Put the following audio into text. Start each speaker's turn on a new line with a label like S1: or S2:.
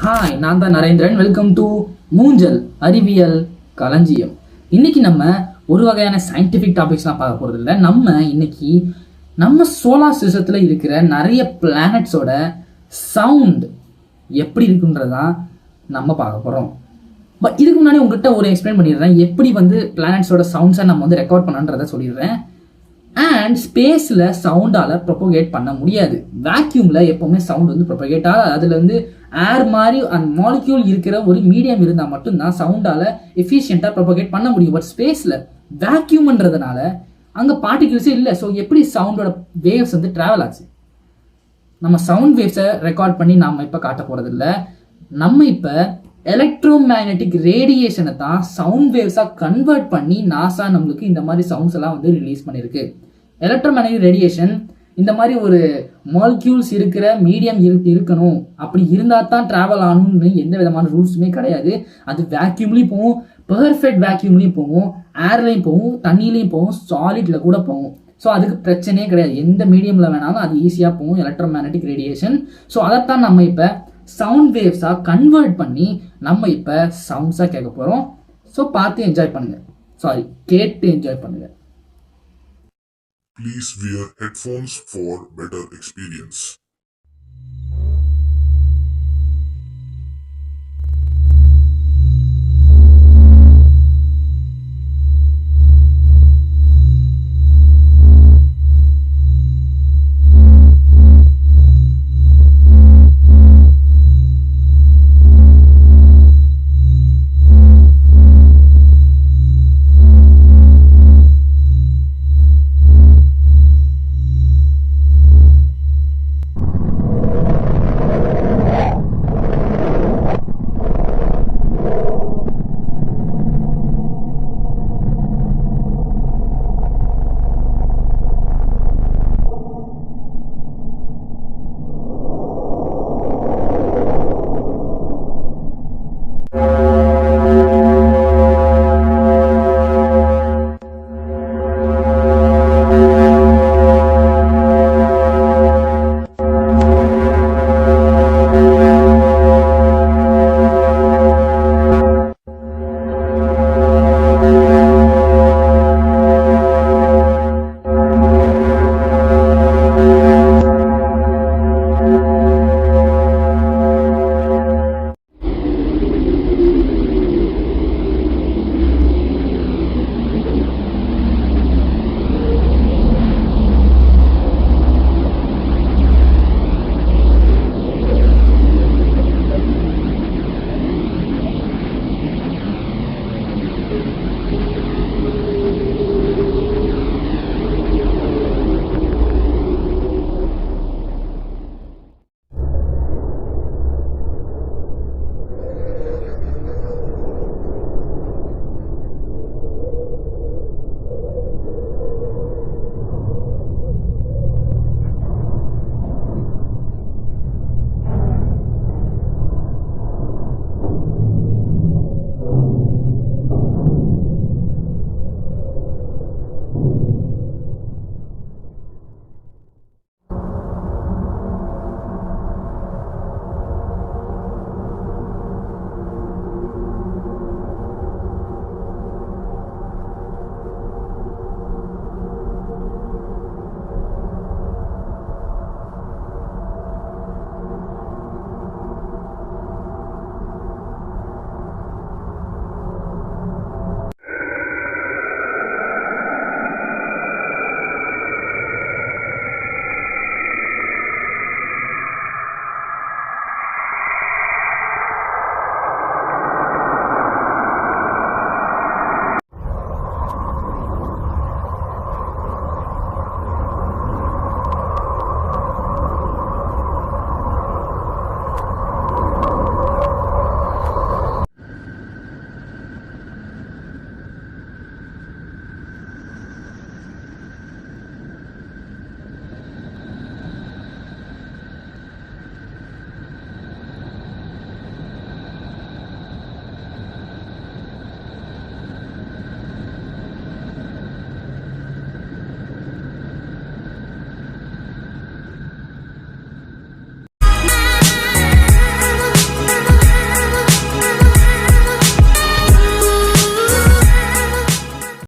S1: Hi, நான் தான் Narendran. Welcome to மூஞ்சல் அறிவியல் களஞ்சியம். இன்னைக்கு நம்ம ஒரு வகையான சயின்டிஃபிக் டாபிக்ஸ்லாம் பார்க்க போகிறது இல்லை. இன்னைக்கு நம்ம சோலார் சிஸ்டத்தில் இருக்கிற நிறைய பிளானட்ஸோட சவுண்ட் எப்படி இருக்குன்றதான் நம்ம பார்க்க போகிறோம். பட் இதுக்கு முன்னாடி உங்ககிட்ட ஒரு எக்ஸ்பிளைன் பண்ணிடுறேன். எப்படி பிளானட்ஸோட சவுண்ட்ஸை நம்ம ரெக்கார்ட் பண்ணன்றதை சொல்லிடுறேன். அண்ட் ஸ்பேஸில் சவுண்டால் ப்ரொபோகேட் பண்ண முடியாது. வேக்யூமில் எப்போவுமே சவுண்ட் ப்ரொபோகேட் ஆக அதில் ஏர் மாதிரி அந்த மாலிக்யூல் இருக்கிற ஒரு மீடியம் இருந்தால் மட்டும்தான் சவுண்டால் எஃபிஷியண்ட்டாக ப்ரொபோகேட் பண்ண முடியும். பட் ஸ்பேஸில் வேக்யூம்ன்றதுனால அங்கே பார்ட்டிகிள்ஸே இல்லை. ஸோ எப்படி சவுண்டோட வேவ்ஸ் ட்ராவல் ஆச்சு? நம்ம சவுண்ட் வேவ்ஸை ரெக்கார்ட் பண்ணி நாம் இப்போ காட்ட போகிறதில்ல. நம்ம இப்போ எலக்ட்ரோமேக்னெட்டிக் ரேடியேஷனை தான் சவுண்ட் வேவ்ஸாக கன்வெர்ட் பண்ணி நாசா நம்மளுக்கு இந்த மாதிரி சவுண்ட்ஸ் எல்லாம் ரிலீஸ் பண்ணியிருக்கு. எலக்ட்ரோமேக்னெட்டிக் ரேடியேஷன் இந்த மாதிரி ஒரு மாலிக்யூல்ஸ் இருக்கிற மீடியம் இருக்கணும், அப்படி இருந்தால் தான் ட்ராவல் ஆகணும்னு எந்த விதமான ரூல்ஸுமே கிடையாது. அது வேக்யூம்லேயும் போகும், பெர்ஃபெக்ட் வேக்யூம்லேயும் போகும், ஏர்லையும் போகும், தண்ணியிலையும் போகும், சாலிட்ல கூட போகும். ஸோ அதுக்கு பிரச்சனையே கிடையாது. எந்த மீடியமில் வேணாலும் அது ஈஸியாக போகும் எலக்ட்ரோமேக்னெட்டிக் ரேடியேஷன். ஸோ அதைத்தான் நம்ம இப்போ சவுண்ட் வேவ்ஸாக கன்வெர்ட் பண்ணி நம்ம இப்போ சவுண்ட்ஸாக கேட்க போகிறோம். ஸோ பார்த்து என்ஜாய் பண்ணுங்கள். கேட்டு என்ஜாய் பண்ணுங்கள்.
S2: Please wear headphones for better experience.